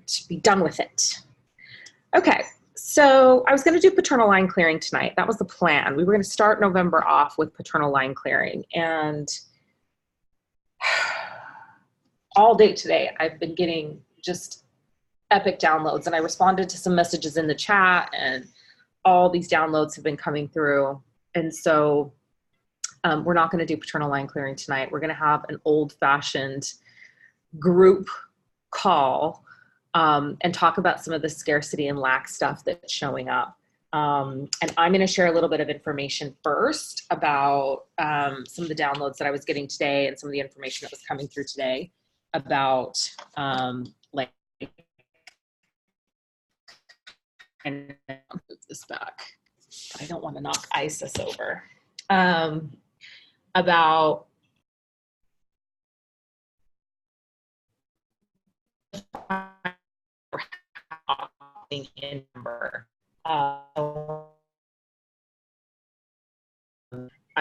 it, be done with it. Okay, so I was going to do paternal line clearing tonight. That was the plan. We were going to start November off with paternal line clearing, and all day today I've been getting just epic downloads, and I responded to some messages in the chat, and all these downloads have been coming through. And so we're not going to do paternal line clearing tonight. We're going to have an old-fashioned group call and talk about some of the scarcity and lack stuff that's showing up. And I'm going to share a little bit of information first about some of the downloads that I was getting today and some of the information that was coming through today about like, and I'll move this back, but I don't want to knock ISIS over. About in number. I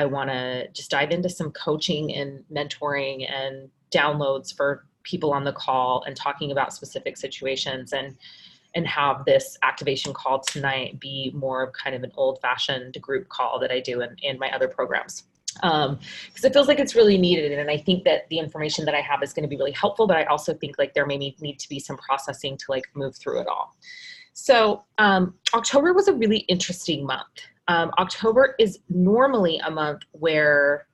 want to just dive into some coaching and mentoring and downloads for people on the call and talking about specific situations, and have this activation call tonight be more of kind of an old-fashioned group call that I do in my other programs. Because it feels like it's really needed, and I think that the information that I have is going to be really helpful, but I also think like there may need to be some processing to like move through it all. So October was a really interesting month. October is normally a month where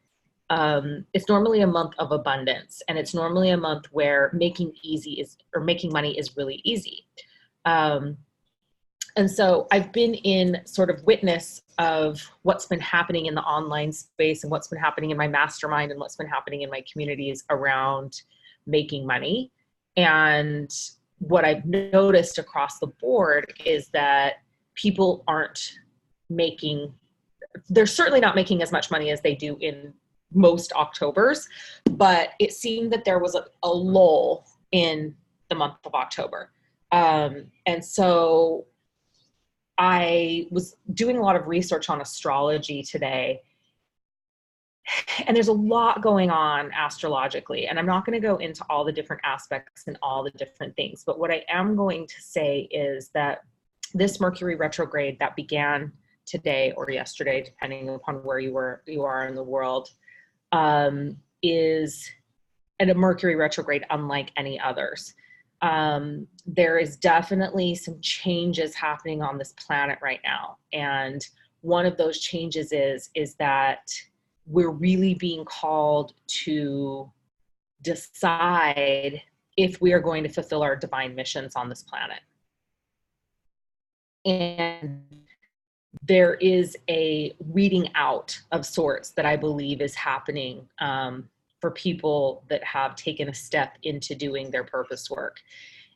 it's normally a month of abundance, and it's normally a month where making money is really easy. And so I've been in sort of witness of what's been happening in the online space and what's been happening in my mastermind and what's been happening in my communities around making money. And what I've noticed across the board is that people aren't making, they're certainly not making as much money as they do in most Octobers, but it seemed that there was a lull in the month of October. And so I was doing a lot of research on astrology today, and there's a lot going on astrologically, and I'm not going to go into all the different aspects and all the different things, but what I am going to say is that this Mercury retrograde that began today or yesterday, depending upon where you are in the world, is a Mercury retrograde unlike any others. There is definitely some changes happening on this planet right now. And one of those changes is that we're really being called to decide if we are going to fulfill our divine missions on this planet. And there is a weeding out of sorts that I believe is happening for people that have taken a step into doing their purpose work.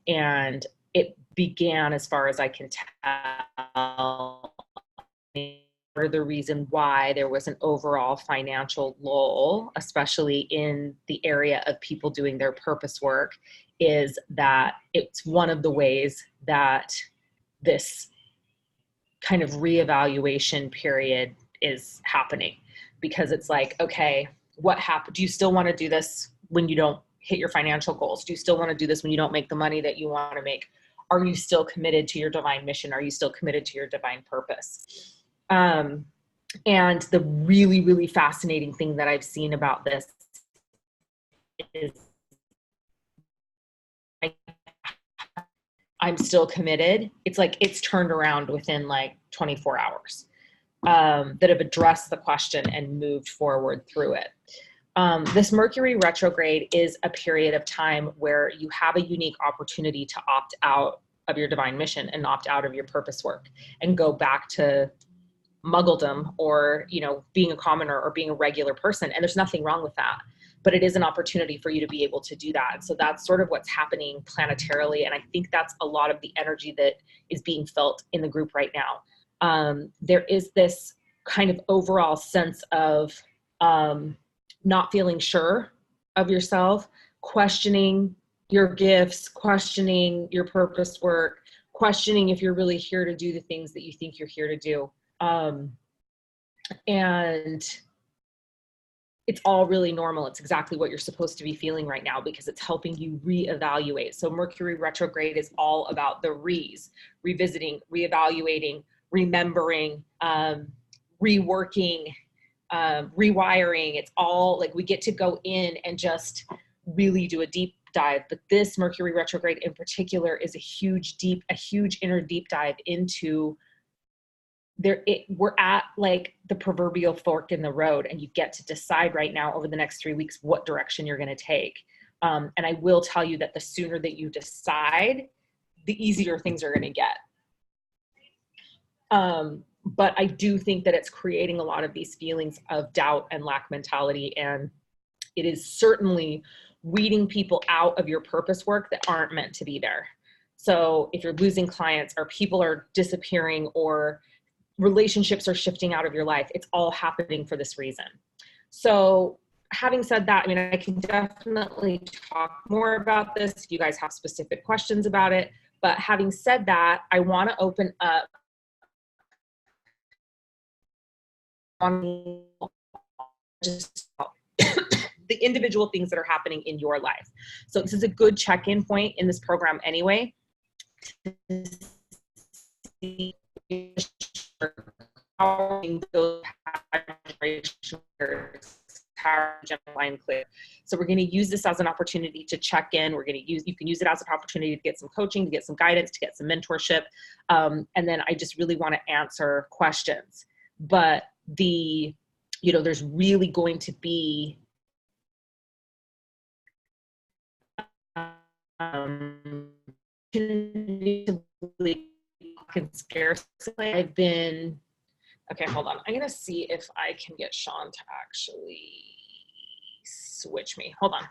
And it began, as far as I can tell, the reason why there was an overall financial lull, especially in the area of people doing their purpose work, is that it's one of the ways that this kind of reevaluation period is happening. Because it's like, okay, what happened? Do you still want to do this when you don't hit your financial goals? Do you still want to do this when you don't make the money that you want to make? Are you still committed to your divine mission? Are you still committed to your divine purpose? And the really, really fascinating thing that I've seen about this is I'm still committed. It's like it's turned around within like 24 hours that have addressed the question and moved forward through it. This Mercury retrograde is a period of time where you have a unique opportunity to opt out of your divine mission and opt out of your purpose work and go back to muggledom, or, you know, being a commoner or being a regular person. And there's nothing wrong with that, but it is an opportunity for you to be able to do that. And so that's sort of what's happening planetarily. And I think that's a lot of the energy that is being felt in the group right now. There is this kind of overall sense of not feeling sure of yourself, questioning your gifts, questioning your purpose work, questioning if you're really here to do the things that you think you're here to do. And it's all really normal. It's exactly what you're supposed to be feeling right now because it's helping you reevaluate. So Mercury retrograde is all about the revisiting, reevaluating, remembering, reworking, rewiring. It's all like we get to go in and just really do a deep dive. But this Mercury retrograde in particular is a huge inner deep dive into we're at like the proverbial fork in the road, and you get to decide right now over the next 3 weeks what direction you're going to take. And I will tell you that the sooner that you decide, the easier things are going to get. But I do think that it's creating a lot of these feelings of doubt and lack mentality, and it is certainly weeding people out of your purpose work that aren't meant to be there. So if you're losing clients or people are disappearing or relationships are shifting out of your life, it's all happening for this reason. So having said that, I mean, I can definitely talk more about this if you guys have specific questions about it. But having said that, I want to open up on just the individual things that are happening in your life. So this is a good check-in point in this program anyway. So we're going to use this as an opportunity to check in. You can use it as an opportunity to get some coaching, to get some guidance, to get some mentorship. And then I just really want to answer questions. But there's really going to be okay, hold on. I'm going to see if I can get Sean to actually switch me. Hold on.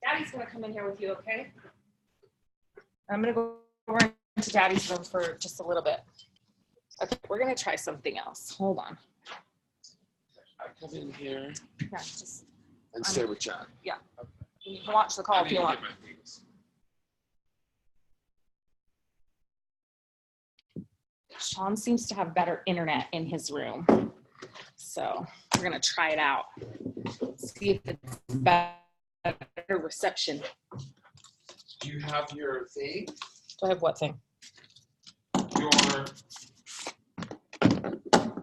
Daddy's going to come in here with you, okay? I'm going to go over into Daddy's room for just a little bit. Okay, we're going to try something else. Hold on. I come in here and stay with John. Yeah. You can watch the call if you want. Sean seems to have better internet in his room. So we're going to try it out. See if it's better reception. Do you have your thing? Do I have what thing? Your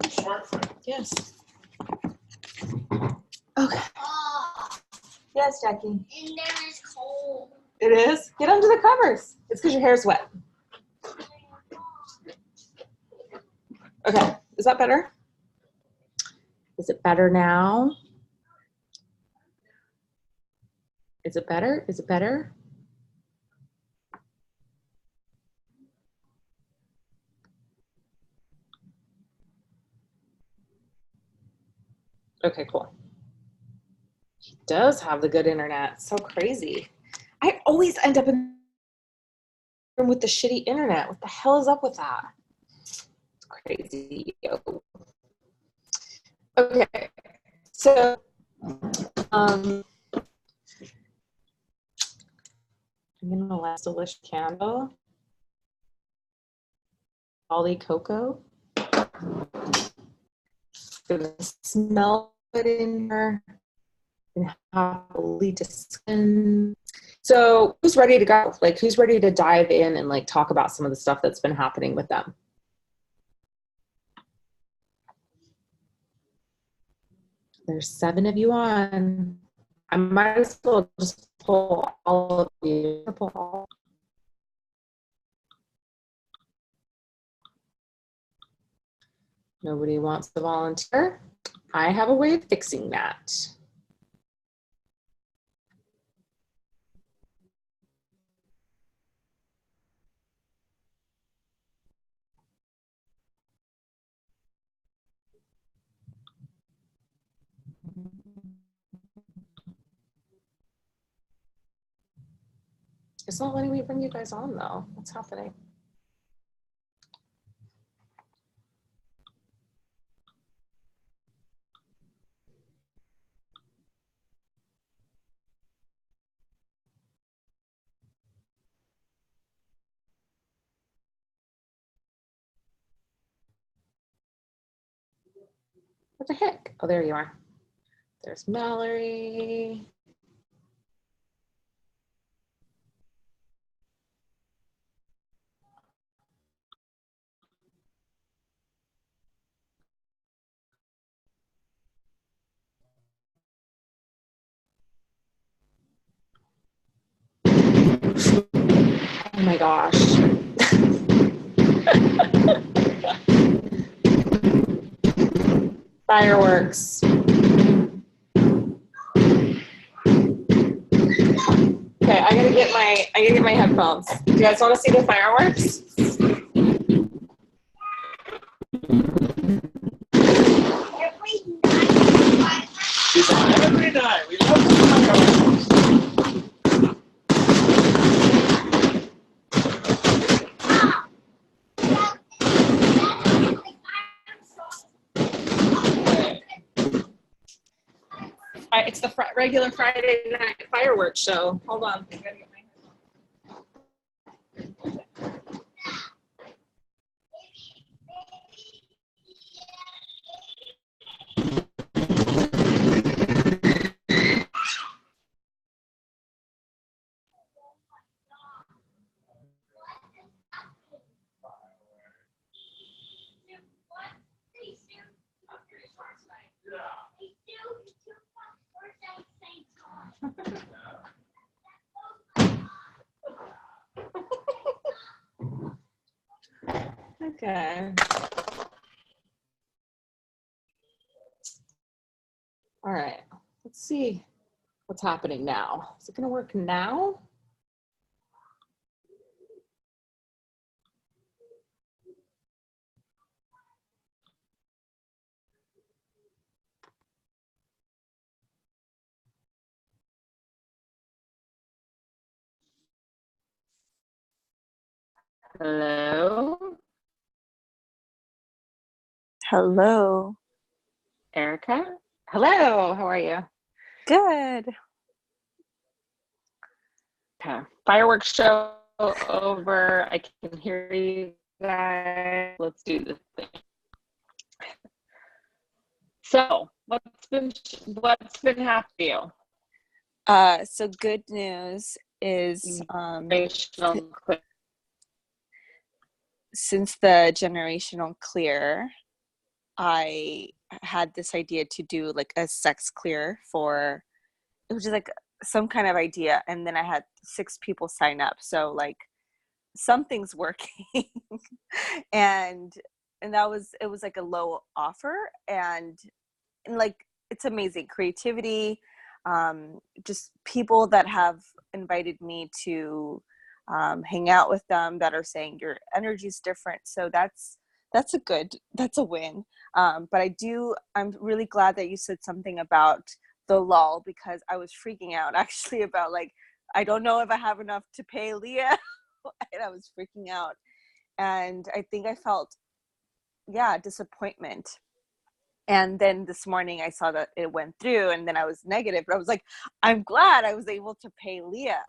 smartphone. Yes. Okay. Yes, Jackie. And there is cold. It is? Get under the covers. It's because your hair's wet. Okay. Is that better? Is it better now? Is it better? Is it better? Okay, cool. He does have the good internet. So crazy. I always end up in the room with the shitty internet. What the hell is up with that? It's crazy. Okay. So, I'm gonna light a delicious candle. Holly cocoa. Gonna smell it in here and happily discuss. So who's ready to go? Like, who's ready to dive in and like talk about some of the stuff that's been happening with them? There's 7 of you on. I might as well just pull all of you. Nobody wants to volunteer. I have a way of fixing that. It's not letting me bring you guys on though. What's happening? What the heck? Oh, there you are. There's Mallory. Oh my gosh. Fireworks. Okay, I gotta get my headphones. Do you guys want to see the fireworks? Every night. We love the fireworks. It's the regular Friday night fireworks show. Hold on. I gotta get my Okay. All right. Let's see what's happening now. Is it going to work now? Hello, Hello. Erica. Hello. How are you? Good. Okay. Fireworks show over. I can hear you guys. Let's do this thing. So, what's been happening? So good news is since the generational clear, I had this idea to do like a sex clear for, it was just like some kind of idea, and then I had 6 people sign up. So like something's working. and it was like a low offer, and like it's amazing creativity, just people that have invited me to hang out with them that are saying your energy is different. So that's a win. But I'm really glad that you said something about the lull, because I was freaking out actually about like, I don't know if I have enough to pay Leah. And I was freaking out, and I think I felt disappointment. And then this morning I saw that it went through, and then I was negative, but I was like, I'm glad I was able to pay Leah.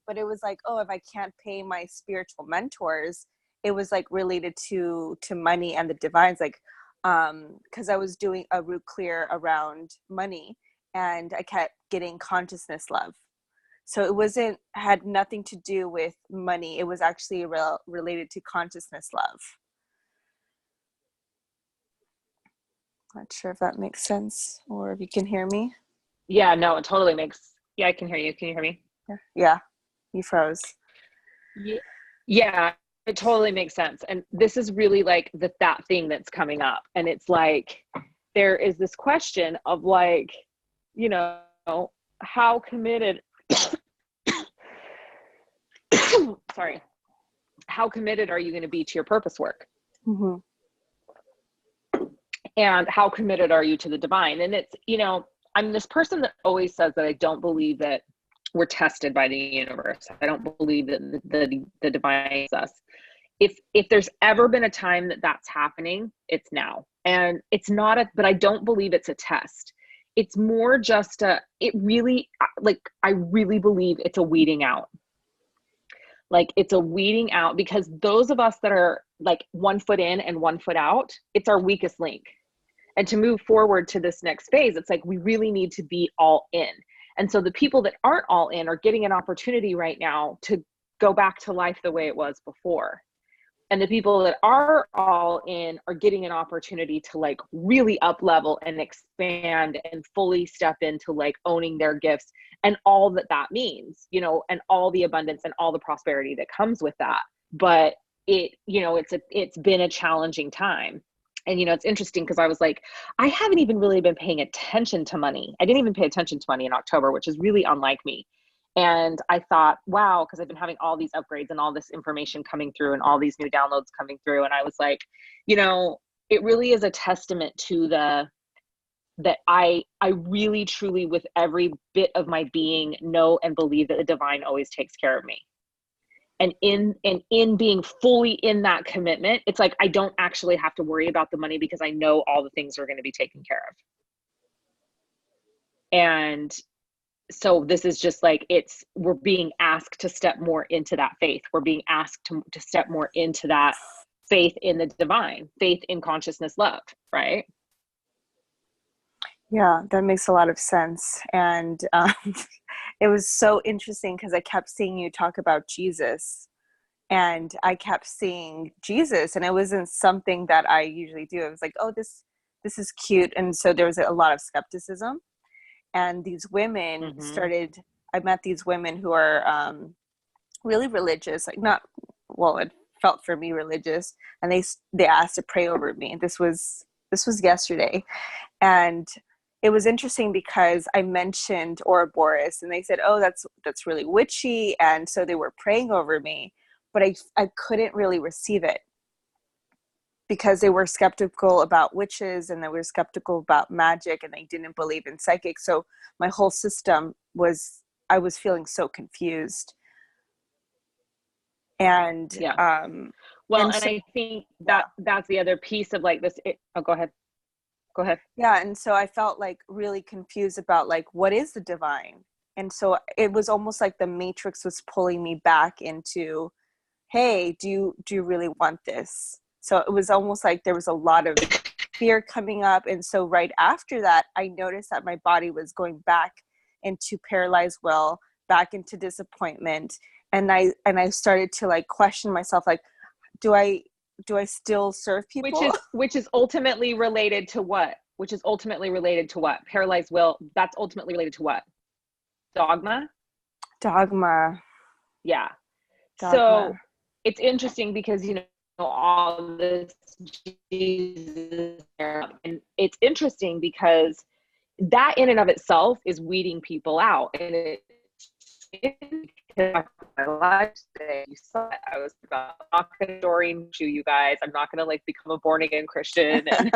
But it was like, oh, if I can't pay my spiritual mentors, it was like related to money and the divines, like, because I was doing a root clear around money, and I kept getting consciousness love. So it had nothing to do with money. It was actually related to consciousness love. Not sure if that makes sense, or if you can hear me. Yeah, no, it totally makes. Yeah, I can hear you. Can you hear me? Yeah, you froze. Yeah, it totally makes sense. And this is really like that thing that's coming up. And it's like, there is this question of like, you know, how committed, sorry, how committed are you going to be to your purpose work? Mm-hmm. And how committed are you to the divine? And it's, you know, I'm this person that always says that I don't believe that we're tested by the universe. I don't believe that the divine is us. If there's ever been a time that that's happening, it's now. And it's not but I don't believe it's a test. It's more just I really believe it's a weeding out. Like it's a weeding out, because those of us that are like 1 foot in and 1 foot out, it's our weakest link. And to move forward to this next phase, it's like we really need to be all in. And so the people that aren't all in are getting an opportunity right now to go back to life the way it was before. And the people that are all in are getting an opportunity to like really up level and expand and fully step into like owning their gifts and all that that means, you know, and all the abundance and all the prosperity that comes with that. But it, you know, it's been a challenging time. And, you know, it's interesting because I was like, I haven't even really been paying attention to money. I didn't even pay attention to money in October, which is really unlike me. And I thought, wow, because I've been having all these upgrades and all this information coming through and all these new downloads coming through. And I was like, you know, it really is a testament to that I really, truly, with every bit of my being, know and believe that the divine always takes care of me. And in being fully in that commitment, it's like, I don't actually have to worry about the money because I know all the things are going to be taken care of. And so this is just like, we're being asked to step more into that faith. We're being asked to step more into that faith in the divine, faith in consciousness, love, right? Yeah, that makes a lot of sense. And it was so interesting because I kept seeing you talk about Jesus, and I kept seeing Jesus, and it wasn't something that I usually do. I was like, oh, this is cute. And so there was a lot of skepticism. And these women I met these women who are really religious, like not, well, it felt for me religious. And they asked to pray over me. This was yesterday. And it was interesting because I mentioned Ouroboros, and they said, oh, that's really witchy. And so they were praying over me, but I couldn't really receive it because they were skeptical about witches and they were skeptical about magic and they didn't believe in psychic. So my whole system I was feeling so confused. And, yeah. Well, and I think that's the other piece of like this. Oh, go ahead. Go ahead. Yeah. And so I felt like really confused about like, what is the divine? And so it was almost like the matrix was pulling me back into, hey, do you really want this? So it was almost like there was a lot of fear coming up. And so right after that, I noticed that my body was going back into paralyzed will, back into disappointment. And I started to like question myself, like, do I still serve people? Which is ultimately related to what? Paralyzed will, that's ultimately related to what? Dogma? Yeah. So it's interesting because, you know, all this Jesus, and it's interesting because that in and of itself is weeding people out. And my life today, you saw it. I was about not going to Doreen to you guys. I'm not going to like become a born again Christian and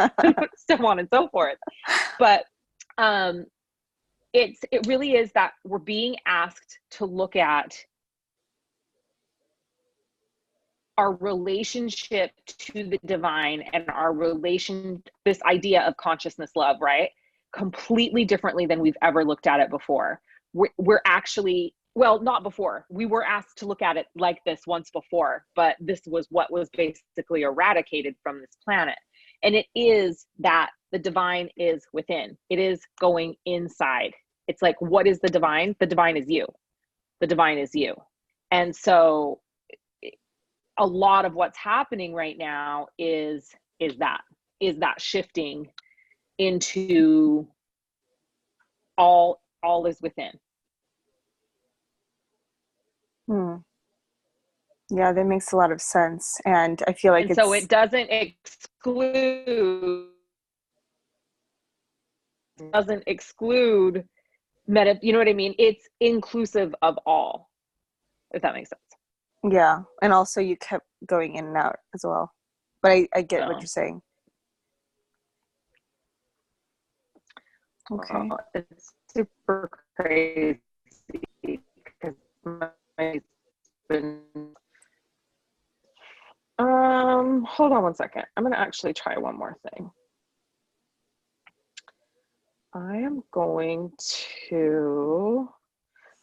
so on and so forth. But it really is that we're being asked to look at our relationship to the divine and this idea of consciousness love, right? Completely differently than we've ever looked at it before. We're actually, well, not before. We were asked to look at it like this once before, but this was what was basically eradicated from this planet. And it is that the divine is within. It is going inside. It's like, what is the divine? The divine is you. The divine is you. And so a lot of what's happening right now is that shifting into all is within. Yeah, that makes a lot of sense. And I feel like so it doesn't exclude you know what I mean? It's inclusive of all, if that makes sense. Yeah. And also you kept going in and out as well. But I get what you're saying. Okay. It's super crazy. my husband. Hold on one second. I'm going to actually try one more thing. I am going to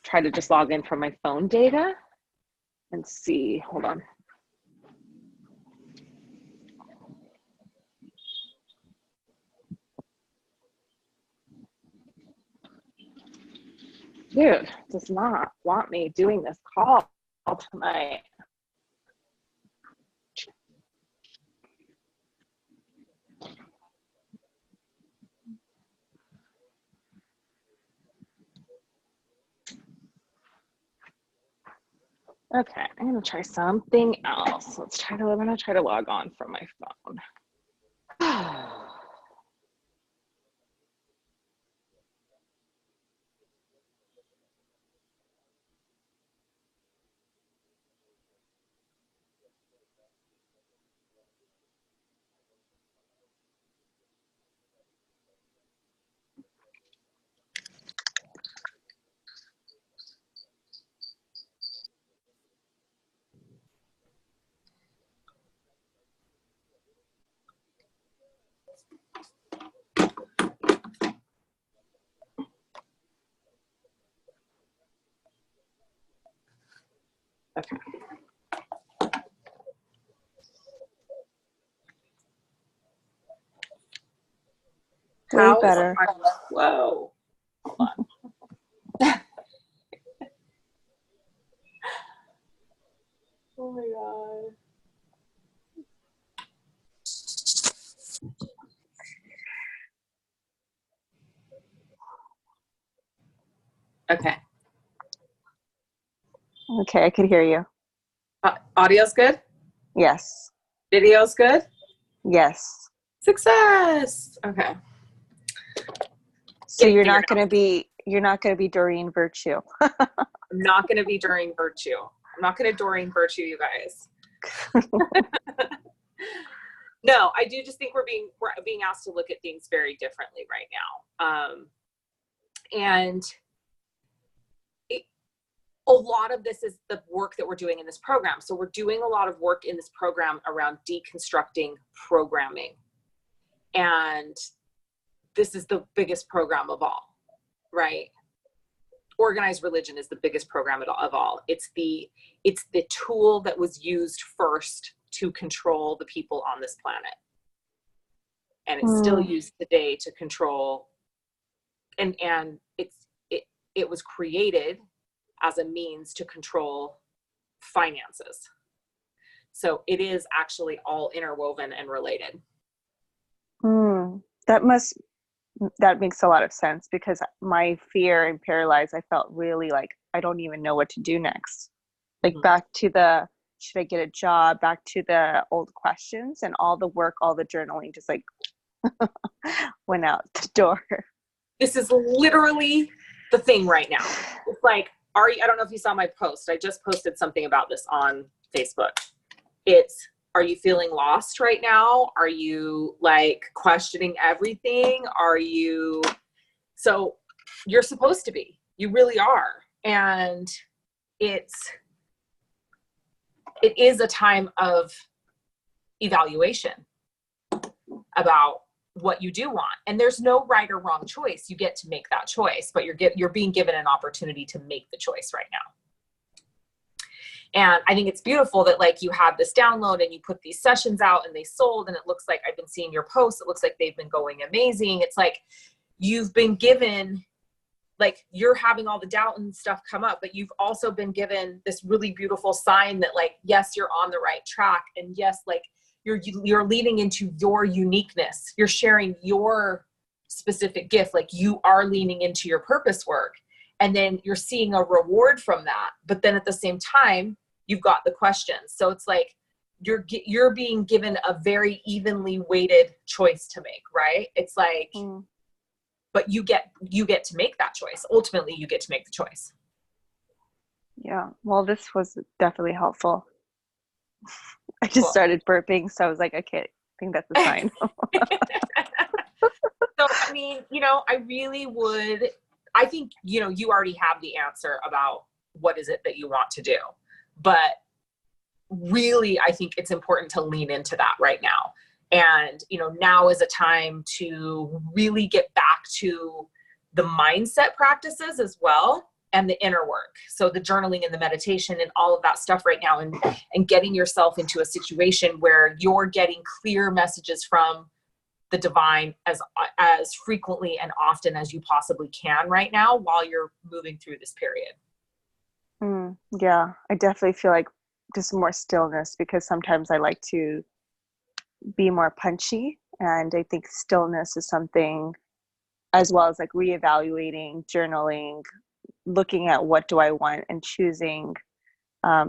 try to just log in from my phone data and see. Hold on. Dude, does not want me doing this call tonight. Okay, I'm gonna try something else. I'm gonna try to log on from my phone. Okay. Way better. Whoa. Hold on. Oh my God. Okay. Okay, I could hear you. Audio's good? Yes. Video's good? Yes. Success. Okay. So you're not going to be Doreen Virtue. I'm not going to be during virtue. I'm not going to Doreen Virtue, you guys. No, I do just think we're being asked to look at things very differently right now. And a lot of this is the work that we're doing in this program. So we're doing a lot of work in this program around deconstructing programming. And this is the biggest program of all, right? Organized religion is the biggest program of all. It's the tool that was used first to control the people on this planet. And it's still used today to control, and it was created as a means to control finances. So it is actually all interwoven and related. That makes a lot of sense, because my fear and paralyzed, I felt really like I don't even know what to do next. Like back to the, should I get a job, back to the old questions, and all the work, all the journaling just like went out the door. This is literally the thing right now. It's like, I don't know if you saw my post. I just posted something about this on Facebook. Are you feeling lost right now? Are you like questioning everything? So you're supposed to be, you really are. And it is a time of evaluation about what you do want. And there's no right or wrong choice. You get to make that choice, but you're being given an opportunity to make the choice right now. And I think it's beautiful that like you have this download and you put these sessions out and they sold, and it looks like, I've been seeing your posts, it looks like they've been going amazing. It's like you've been given, like you're having all the doubt and stuff come up, but you've also been given this really beautiful sign that like, yes, you're on the right track. And yes, like you're leaning into your uniqueness. You're sharing your specific gift. Like you are leaning into your purpose work, and then you're seeing a reward from that. But then at the same time, you've got the questions. So it's like, you're being given a very evenly weighted choice to make, right? It's like, but you get to make that choice. Ultimately, you get to make the choice. Yeah. Well, this was definitely helpful. I just started burping, so I was like, okay, I think that's a sign. So, I mean, I really would, I think, you already have the answer about what is it that you want to do. But really, I think it's important to lean into that right now. And, now is a time to really get back to the mindset practices as well, and the inner work. So the journaling and the meditation and all of that stuff right now, and getting yourself into a situation where you're getting clear messages from the divine as frequently and often as you possibly can right now while you're moving through this period. Yeah, I definitely feel like just more stillness, because sometimes I like to be more punchy, and I think stillness is something, as well as like reevaluating, journaling, looking at what do I want and choosing,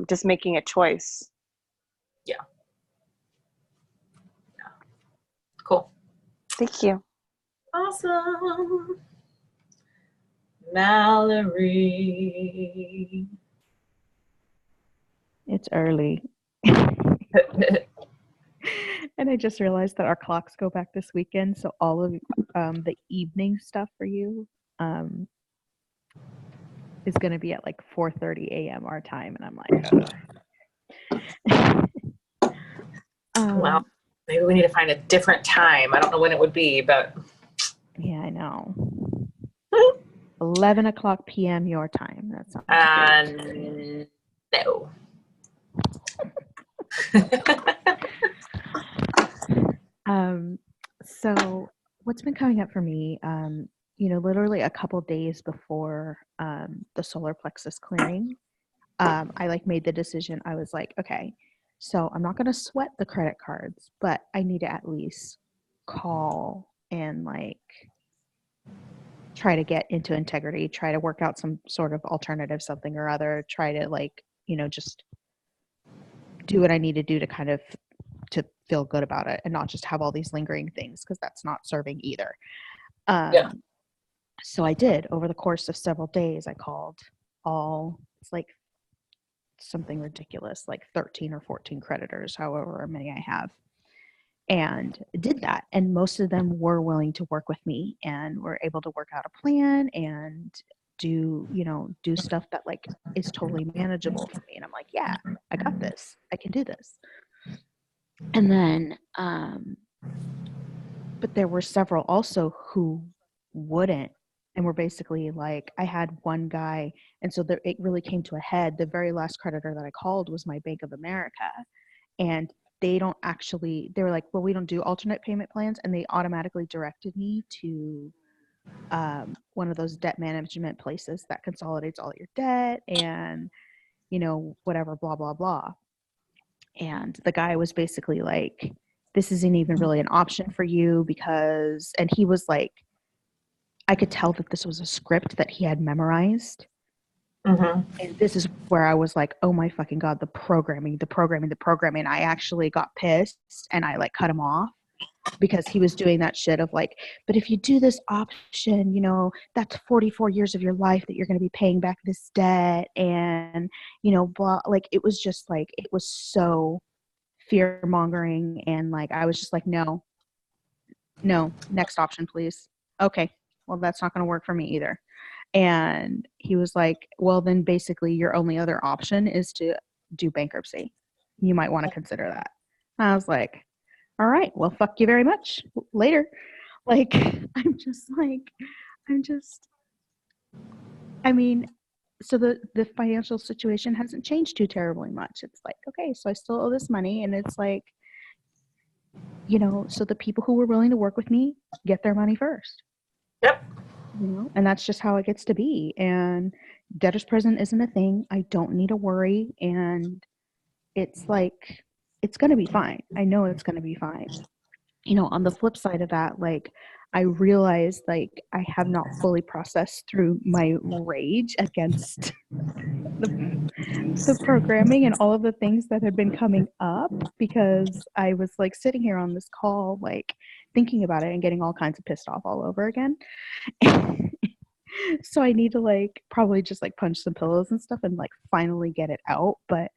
just making a choice. Yeah. Cool. Thank you. Awesome. Mallory. It's early. And I just realized that our clocks go back this weekend, so all of the evening stuff for you is going to be at like 4:30 a.m. our time, and I'm like, Well, maybe we need to find a different time. I don't know when it would be, but yeah, I know. 11 o'clock p.m. your time. That sounds good. No. So what's been coming up for me, literally a couple days before the solar plexus clearing, I like made the decision. I was like, okay, so I'm not going to sweat the credit cards, but I need to at least call and like try to get into integrity, try to work out some sort of alternative something or other, try to like, just do what I need to do to kind of to feel good about it and not just have all these lingering things, because that's not serving either. Yeah. So I did. Over the course of several days, I called it's like something ridiculous, like 13 or 14 creditors, however many I have, and did that. And most of them were willing to work with me and were able to work out a plan and do stuff that like is totally manageable for me. And I'm like, yeah, I got this. I can do this. And then, but there were several also who wouldn't, and were basically like, I had one guy, and so it really came to a head. The very last creditor that I called was my Bank of America, and they were like, well, we don't do alternate payment plans, and they automatically directed me to one of those debt management places that consolidates all your debt and, whatever, blah, blah, blah. And the guy was basically like, this isn't even really an option for you because, and he was like, I could tell that this was a script that he had memorized. Mm-hmm. And this is where I was like, oh my fucking God, the programming. I actually got pissed and I like cut him off because he was doing that shit of like, but if you do this option, that's 44 years of your life that you're going to be paying back this debt. And, blah, like, it was just like, it was so fear mongering. And like, I was just like, no, next option, please. Okay. Well, that's not going to work for me either. And he was like, well, then basically your only other option is to do bankruptcy. You might want to consider that. And I was like, all right, well, fuck you very much. Later. Like, so the financial situation hasn't changed too terribly much. It's like, okay, so I still owe this money. And it's like, so the people who were willing to work with me get their money first. Yep. And that's just how it gets to be. And debtor's prison isn't a thing. I don't need to worry. And it's like, it's going to be fine. I know it's going to be fine. On the flip side of that, like, I realized like I have not fully processed through my rage against the programming and all of the things that had been coming up, because I was like sitting here on this call, like thinking about it and getting all kinds of pissed off all over again. So I need to like probably just like punch some pillows and stuff and like finally get it out. But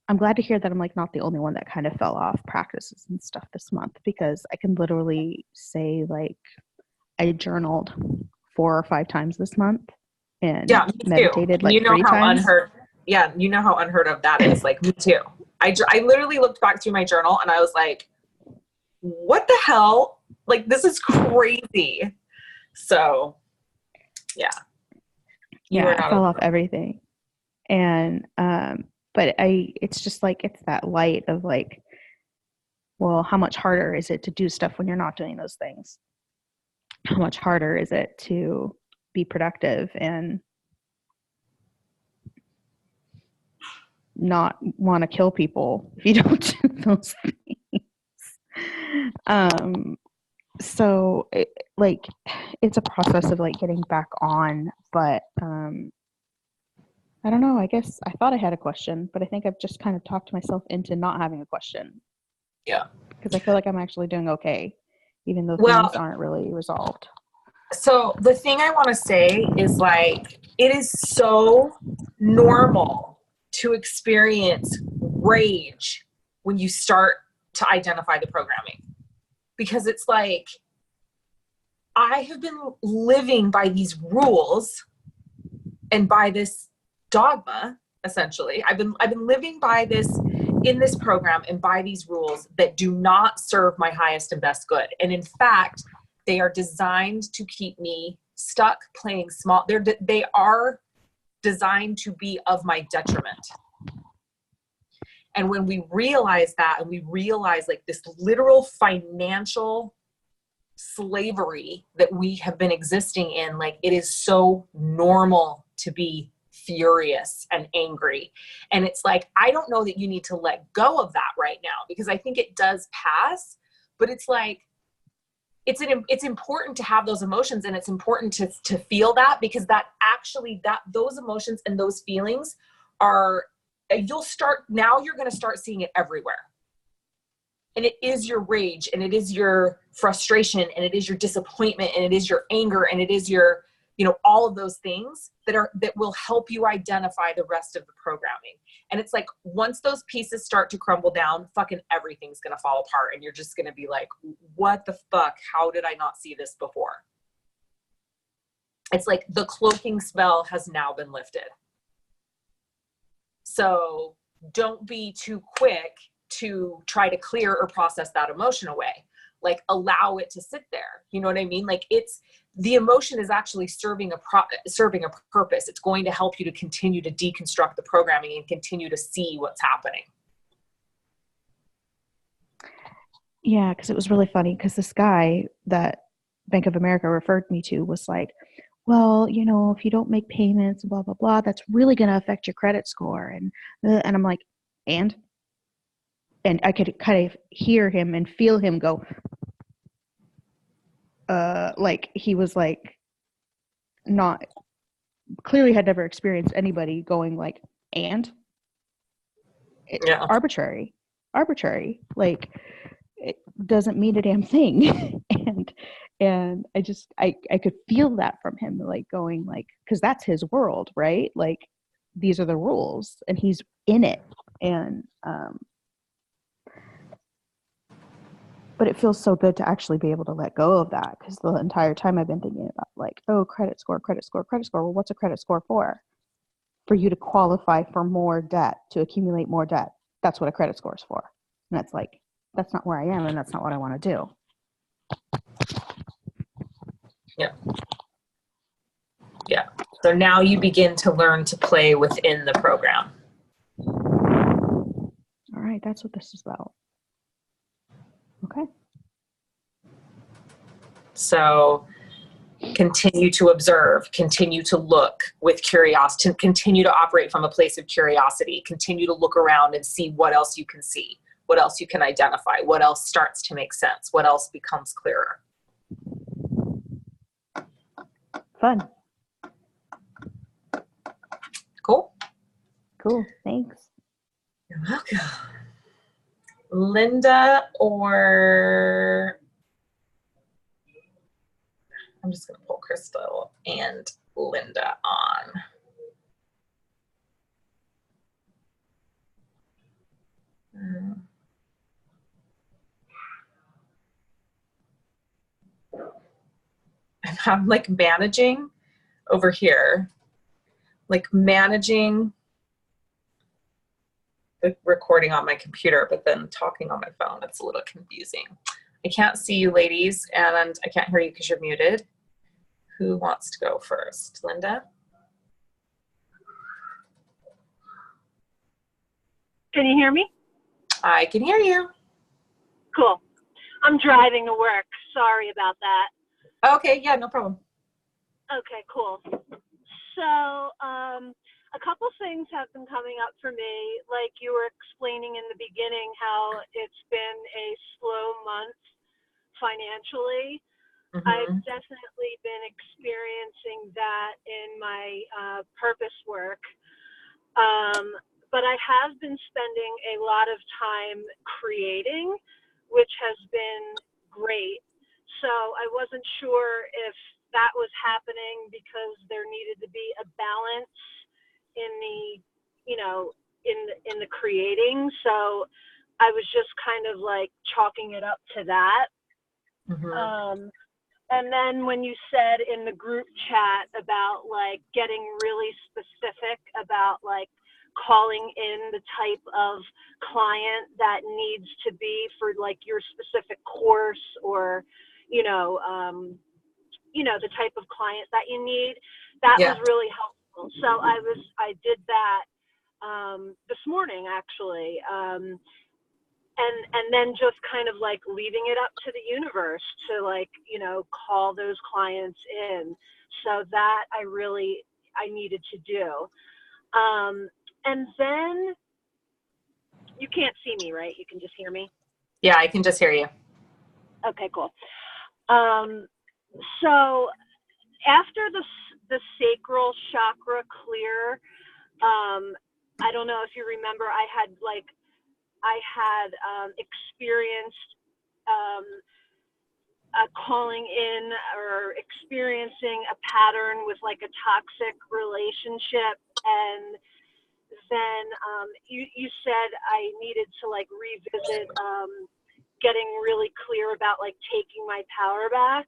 I'm glad to hear that I'm like not the only one that kind of fell off practices and stuff this month, because I can literally say like I journaled 4 or 5 times this month, and Yeah, me too. meditated like You know 3 how times. you know how unheard of that is. Like, me too. I literally looked back through my journal and I was like, what the hell? Like, this is crazy. So, yeah. Yeah, I fell off everything. And but it's just like, it's that light of like, well, how much harder is it to do stuff when you're not doing those things? How much harder is it to be productive and not want to kill people if you don't do those things? So like, it's a process of like getting back on, but I don't know. I guess I thought I had a question, but I think I've just kind of talked myself into not having a question. Yeah. Because I feel like I'm actually doing okay, even though Well, things aren't really resolved. So the thing I want to say is, like, it is so normal to experience rage when you start to identify the programming. Because it's like, I have been living by these rules and by this dogma, essentially. I've been living by this, in this program, and by these rules that do not serve my highest and best good. And in fact, they are designed to keep me stuck playing small. They are designed to be of my detriment. And when we realize that, and we realize like this literal financial slavery that we have been existing in, like, it is so normal to be furious and angry. And it's like, I don't know that you need to let go of that right now, because I think it does pass, but it's like, it's important to have those emotions, and it's important to feel that, because that actually, that those emotions and those feelings are, you're going to start seeing it everywhere. And it is your rage, and it is your frustration, and it is your disappointment, and it is your anger, and it is your, all of those things that will help you identify the rest of the programming. And it's like, once those pieces start to crumble down, fucking everything's going to fall apart. And you're just going to be like, what the fuck? How did I not see this before? It's like the cloaking spell has now been lifted. So don't be too quick to try to clear or process that emotion away. Like, allow it to sit there. You know what I mean? Like, the emotion is actually serving a purpose. It's going to help you to continue to deconstruct the programming and continue to see what's happening. Yeah, because it was really funny, because this guy that Bank of America referred me to was like, well, if you don't make payments, blah, blah, blah, that's really going to affect your credit score. And I'm like, and I could kind of hear him and feel him go, like he was like, not, clearly had never experienced anybody going like, and Yeah. arbitrary, like, it doesn't mean a damn thing. and I could feel that from him, like, going like, because that's his world, right? Like, these are the rules and he's in it. And but it feels so good to actually be able to let go of that, because the entire time I've been thinking about like, oh, credit score. Well, what's a credit score for? For you to qualify for more debt, to accumulate more debt. That's what a credit score is for. And that's like, that's not where I am, and that's not what I want to do. Yeah. Yeah. So now you begin to learn to play within the program. All right, that's what this is about. Okay. So continue to observe, continue to look with curiosity, continue to operate from a place of curiosity, continue to look around and see what else you can see, what else you can identify, what else starts to make sense, what else becomes clearer. Fun. Cool. Thanks. You're welcome. Linda, or I'm just going to pull Crystal and Linda on. I'm like managing over here. like managing the recording on my computer, but then talking on my phone. It's a little confusing. I can't see you ladies, and I can't hear you because you're muted. Who wants to go first? Linda? Can you hear me? I can hear you. Cool. I'm driving to work. Sorry about that. Okay, yeah, no problem. Okay, cool. So, a couple things have been coming up for me. Like you were explaining in the beginning how it's been a slow month financially. I've definitely been experiencing that in my purpose work. But I have been spending a lot of time creating, which has been great. So I wasn't sure if that was happening because there needed to be a balance in the, you know, in the creating. So I was just kind of like chalking it up to that. And then when you said in the group chat about like getting really specific about like calling in the type of client that needs to be for like your specific course, or the type of client that you need, that was really helpful. So I did that this morning actually. And then just kind of like leaving it up to the universe to like, call those clients in. So that I needed to do. And then you can't see me, right? You can just hear me? Yeah, I can just hear you. Okay, cool. So after the sacral chakra clear, I don't know if you remember, I had experienced calling in or experiencing a pattern with like a toxic relationship, and then you said I needed to like revisit getting really clear about like taking my power back.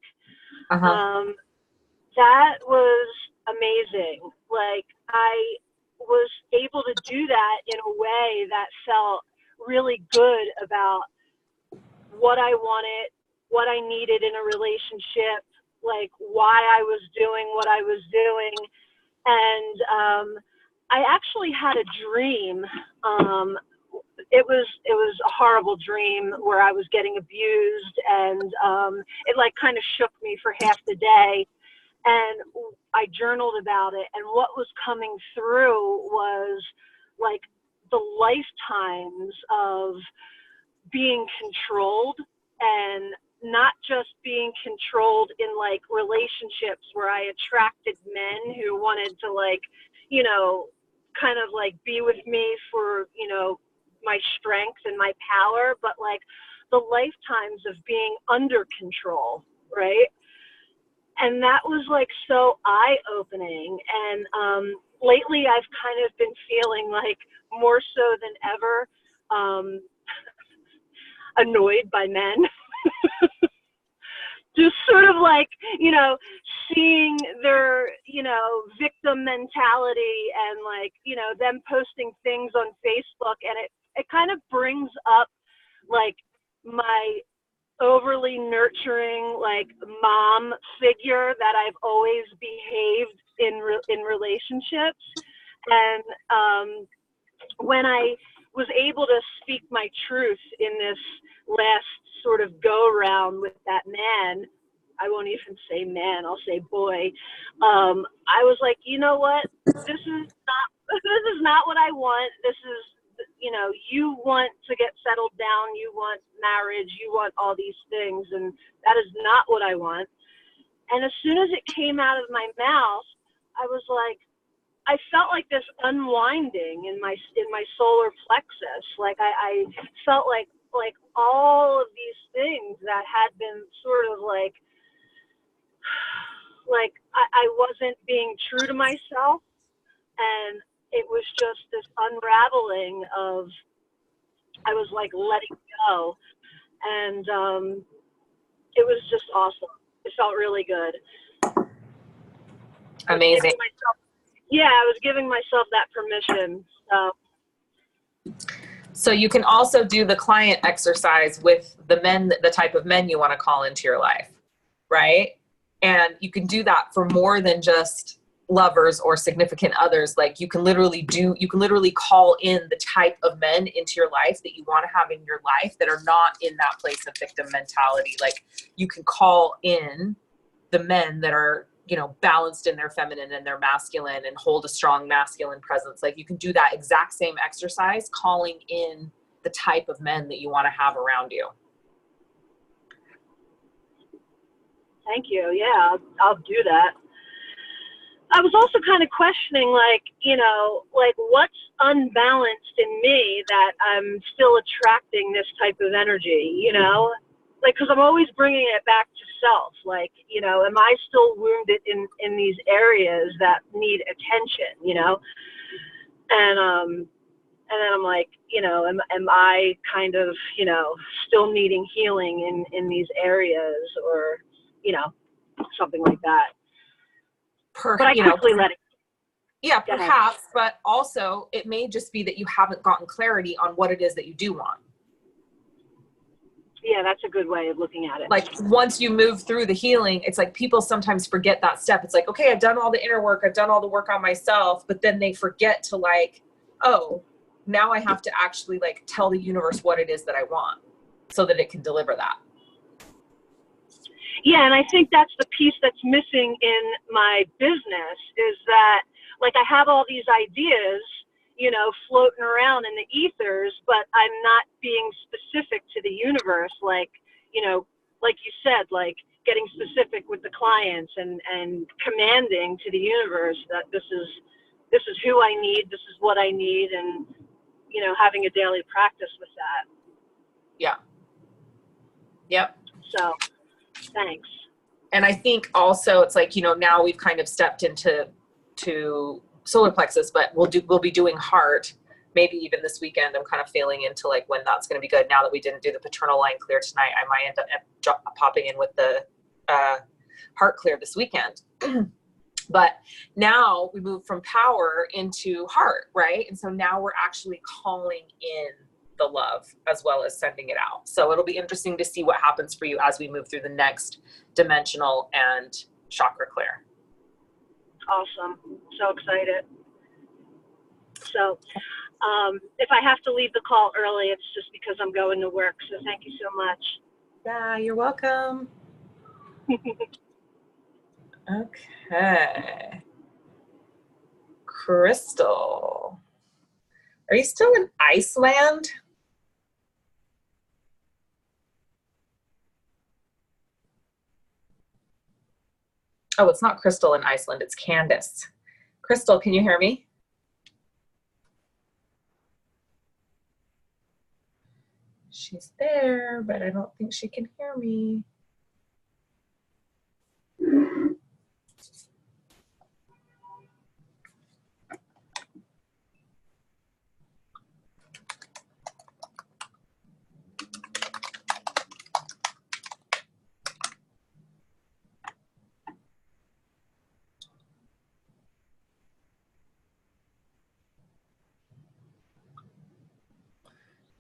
That was amazing. Like I was able to do that in a way that felt really good about what I wanted, what I needed in a relationship, like why I was doing what I was doing. And I actually had a dream. It was a horrible dream where I was getting abused, and it like kind of shook me for half the day. And I journaled about it, and what was coming through was like the lifetimes of being controlled, and not just being controlled in like relationships where I attracted men who wanted to like, kind of like be with me for, my strength and my power, but like the lifetimes of being under control, right? And that was like so eye-opening. And lately I've kind of been feeling like more so than ever annoyed by men. Just sort of like, seeing their, victim mentality, and like, them posting things on Facebook, and it kind of brings up like my overly nurturing like mom figure that I've always behaved in relationships. And when I was able to speak my truth in this last sort of go round with that man, I won't even say man, I'll say boy. I was like, you know what? This is not what I want. This is, you want to get settled down, you want marriage, you want all these things, and that is not what I want. And as soon as it came out of my mouth, I was like, I felt like this unwinding in my solar plexus. Like I felt like all of these things that had been sort of like I wasn't being true to myself, and it was just this unraveling of, I was like letting go, and it was just awesome. It felt really good. Amazing. Yeah, I was giving myself that permission. So you can also do the client exercise with the type of men you want to call into your life, right? And you can do that for more than just lovers or significant others. Like you can literally call in the type of men into your life that you want to have in your life that are not in that place of victim mentality. Like you can call in the men that are, balanced in their feminine and their masculine and hold a strong masculine presence. Like you can do that exact same exercise, calling in the type of men that you want to have around you. Thank you. Yeah, I'll do that. I was also kind of questioning, like what's unbalanced in me that I'm still attracting this type of energy, because I'm always bringing it back to self. Like, am I still wounded in these areas that need attention, And then I'm like, am I kind of, still needing healing in these areas or, something like that. But I quickly let it. Yeah, perhaps, but also it may just be that you haven't gotten clarity on what it is that you do want. Yeah, that's a good way of looking at it. Like once you move through the healing, it's like people sometimes forget that step. It's like, okay, I've done all the inner work. I've done all the work on myself, but then they forget to like, oh, now I have to actually like tell the universe what it is that I want so that it can deliver that. Yeah, and I think that's the piece that's missing in my business is that, like, I have all these ideas, floating around in the ethers, but I'm not being specific to the universe, like, like you said, like getting specific with the clients and commanding to the universe that this is who I need, this is what I need, and, having a daily practice with that. Yeah. Yep. So, thanks. And I think also it's like, now we've kind of stepped into solar plexus, but we'll be doing heart maybe even this weekend. I'm kind of feeling into like when that's going to be good. Now that we didn't do the paternal line clear tonight, I might end up popping in with the heart clear this weekend. But now we move from power into heart, right? And so now we're actually calling in the love as well as sending it out. So it'll be interesting to see what happens for you as we move through the next dimensional and chakra clear. Awesome. So excited. So if I have to leave the call early, it's just because I'm going to work. So thank you so much. Yeah, you're welcome. Okay. Crystal. Are you still in Iceland? Oh, it's not Crystal in Iceland, it's Candace. Crystal, can you hear me? She's there, but I don't think she can hear me.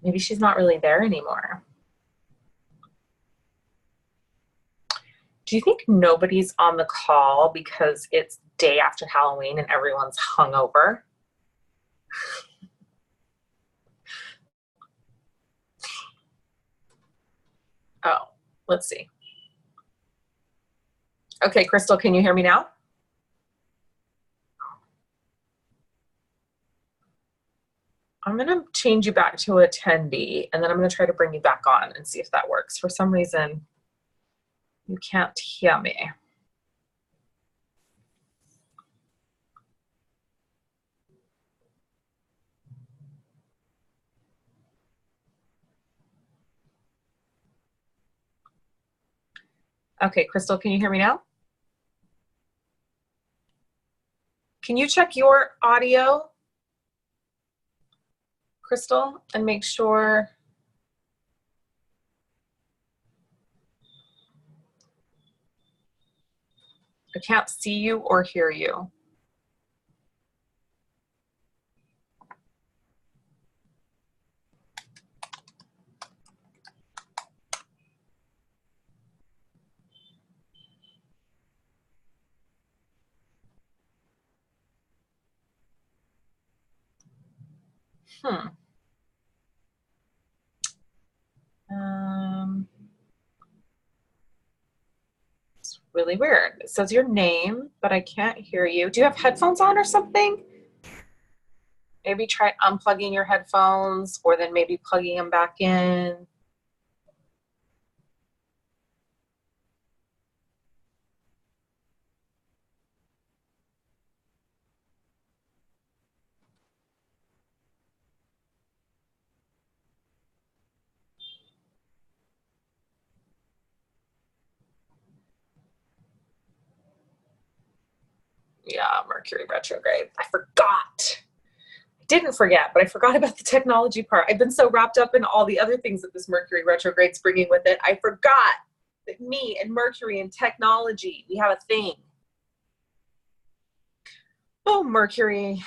Maybe she's not really there anymore. Do you think nobody's on the call because it's day after Halloween and everyone's hungover? Oh, let's see. Okay, Crystal, can you hear me now? I'm going to change you back to attendee, and then I'm going to try to bring you back on and see if that works. For some reason, you can't hear me. Okay, Crystal, can you hear me now? Can you check your audio, Crystal, and make sure? I can't see you or hear you. It's really weird. It says your name, but I can't hear you. Do you have headphones on or something? Maybe try unplugging your headphones or then maybe plugging them back in. Yeah, Mercury retrograde. I forgot. I didn't forget, but I forgot about the technology part. I've been so wrapped up in all the other things that this Mercury retrograde's bringing with it. I forgot that me and Mercury and technology, we have a thing. Oh, Mercury.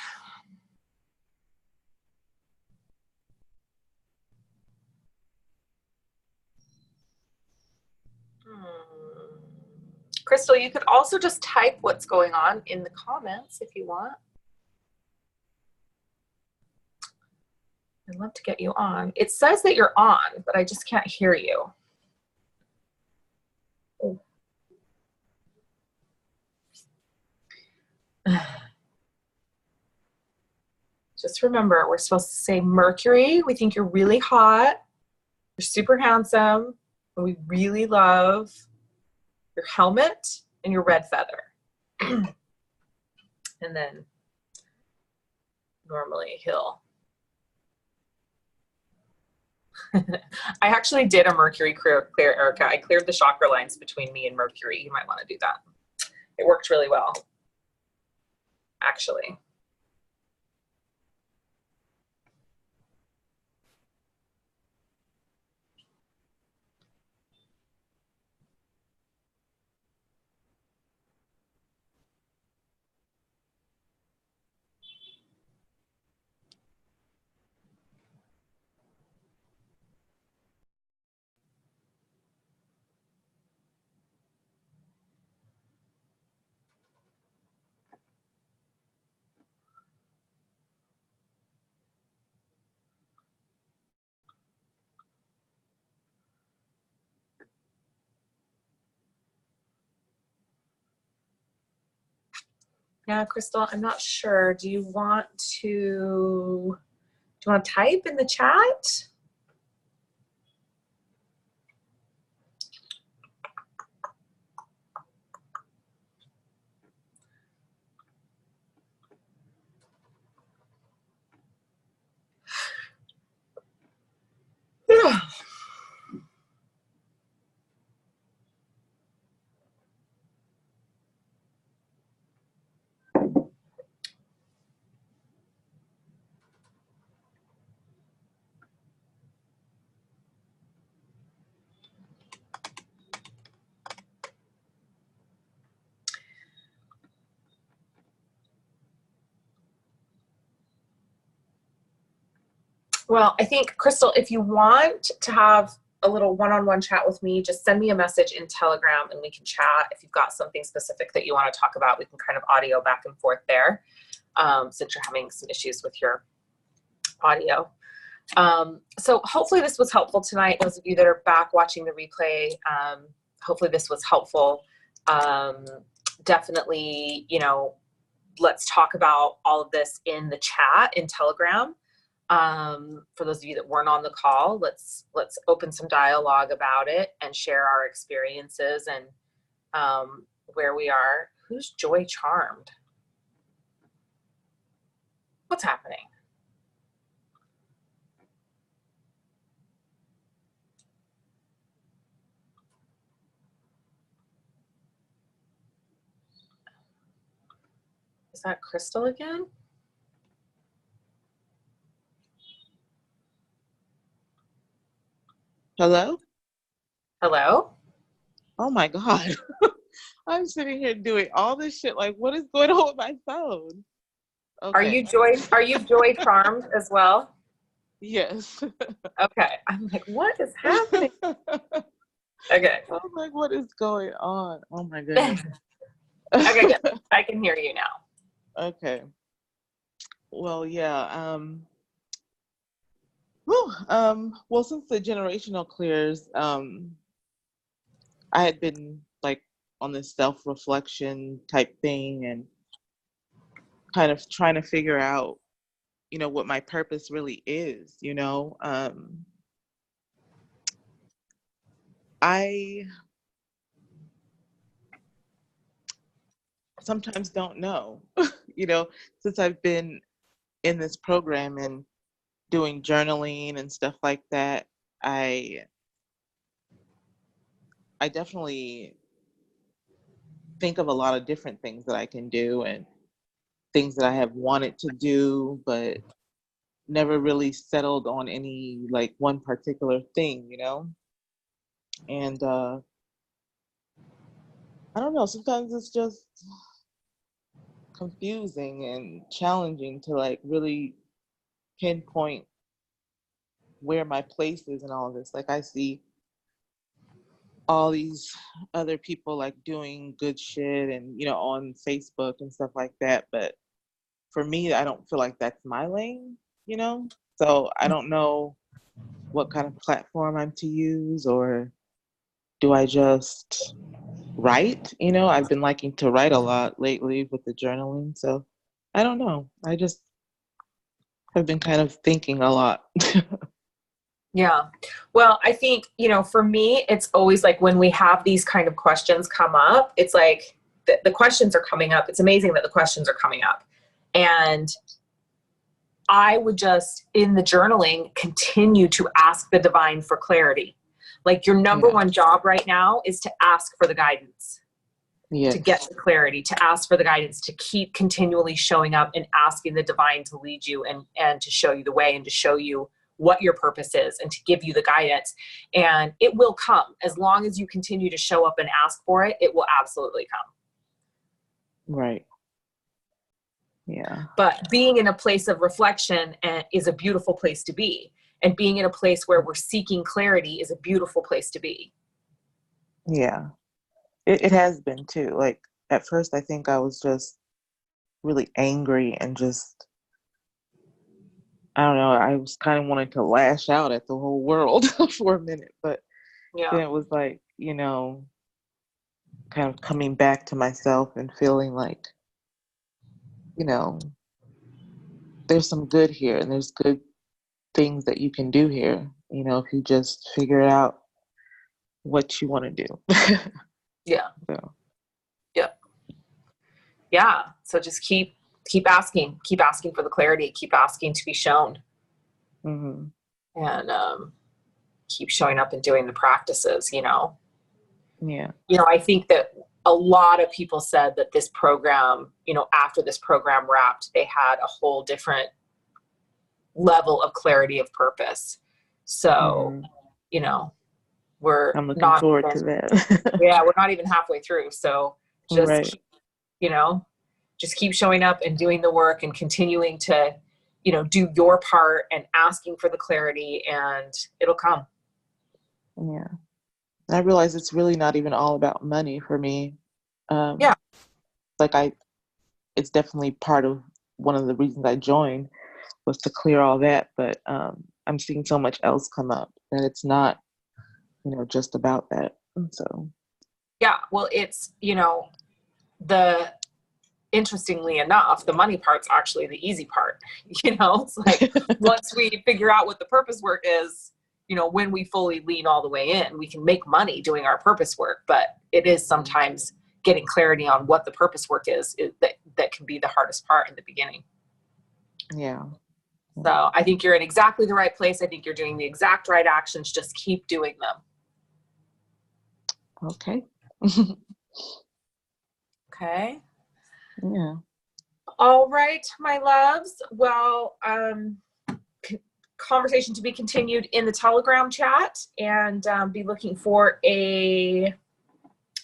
Crystal, you could also just type what's going on in the comments if you want. I'd love to get you on. It says that you're on, but I just can't hear you. Oh. Just remember, we're supposed to say, Mercury, we think you're really hot, you're super handsome, and we really love your helmet and your red feather. And then normally he'll. I actually did a Mercury clear, Erica. I cleared the chakra lines between me and Mercury. You might want to do that. It worked really well, actually. Yeah, Crystal, I'm not sure. Do you want to type in the chat? Well, I think, Crystal, if you want to have a little one-on-one chat with me, just send me a message in Telegram and we can chat. If you've got something specific that you want to talk about, we can kind of audio back and forth there, since you're having some issues with your audio. So hopefully this was helpful tonight. Those of you that are back watching the replay, hopefully this was helpful. Definitely, you know, let's talk about all of this in the chat in Telegram. For those of you that weren't on the call, let's open some dialogue about it and share our experiences and where we are. Who's Joy Charmed? What's happening? Is that Crystal again? Hello? Hello? Oh my God. I'm sitting here doing all this shit. Like, what is going on with my phone? Okay. Are you Joy Charmed as well? Yes. Okay. I'm like, what is happening? Okay. I'm like, what is going on? Oh my goodness. Okay, good. I can hear you now. Okay. Well, yeah. Whew, well, since the generational clears, I had been like on this self-reflection type thing and kind of trying to figure out, what my purpose really is, I sometimes don't know, since I've been in this program and doing journaling and stuff like that, I definitely think of a lot of different things that I can do and things that I have wanted to do, but never really settled on any like one particular thing, And I don't know, sometimes it's just confusing and challenging to like really pinpoint where my place is in all of this. Like I see all these other people like doing good shit and on Facebook and stuff like that, but for me I don't feel like that's my lane, so I don't know what kind of platform I'm to use, or do I just write? I've been liking to write a lot lately with the journaling, so I don't know, I just have been kind of thinking a lot. Yeah. Well, I think, for me, it's always like when we have these kind of questions come up, it's like the questions are coming up. It's amazing that the questions are coming up. And I would just, in the journaling, continue to ask the divine for clarity. Like your number one job right now is to ask for the guidance, to get the clarity, to ask for the guidance, to keep continually showing up and asking the divine to lead you and to show you the way and to show you what your purpose is and to give you the guidance. And it will come. As long as you continue to show up and ask for it, it will absolutely come. Right. Yeah. But being in a place of reflection is a beautiful place to be. And being in a place where we're seeking clarity is a beautiful place to be. Yeah. It has been too. Like at first I think I was just really angry and just, I don't know, I was kind of wanting to lash out at the whole world for a minute, but then it was like, kind of coming back to myself and feeling like, there's some good here and there's good things that you can do here, if you just figure out what you want to do. Yeah. So. Yeah. So just keep asking for the clarity, keep asking to be shown. Mm-hmm. And keep showing up and doing the practices, Yeah. I think that a lot of people said that this program, after this program wrapped, they had a whole different level of clarity of purpose. So, we're I'm looking not forward even, to that. yeah, we're not even halfway through. So just, right. just keep showing up and doing the work and continuing to, do your part and asking for the clarity, and it'll come. Yeah. I realize it's really not even all about money for me. Like it's definitely part of one of the reasons I joined was to clear all that, but I'm seeing so much else come up that it's not, just about that. So. Yeah. Well, it's, interestingly enough, the money part's actually the easy part. It's like once we figure out what the purpose work is, when we fully lean all the way in, we can make money doing our purpose work. But it is sometimes getting clarity on what the purpose work is that can be the hardest part in the beginning. Yeah. So I think you're in exactly the right place. I think you're doing the exact right actions. Just keep doing them. Okay. Okay. Yeah. All right, my loves. Well, conversation to be continued in the Telegram chat, and be looking for a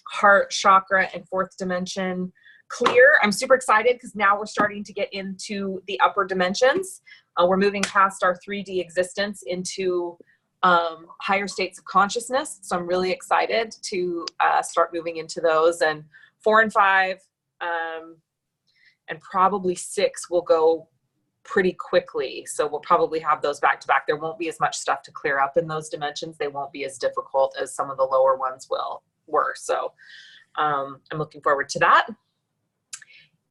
heart chakra and fourth dimension clear. I'm super excited because now we're starting to get into the upper dimensions. We're moving past our 3D existence into higher states of consciousness. So I'm really excited to start moving into those. And 4 and 5 and probably 6 will go pretty quickly. So we'll probably have those back to back. There won't be as much stuff to clear up in those dimensions. They won't be as difficult as some of the lower ones were. So I'm looking forward to that.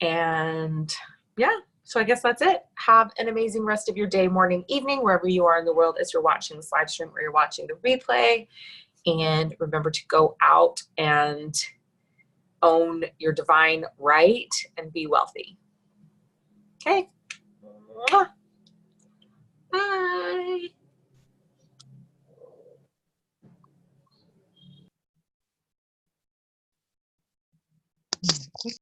And yeah, so I guess that's it. Have an amazing rest of your day, morning, evening, wherever you are in the world as you're watching this live stream or you're watching the replay. And remember to go out and own your divine right and be wealthy. Okay. Bye.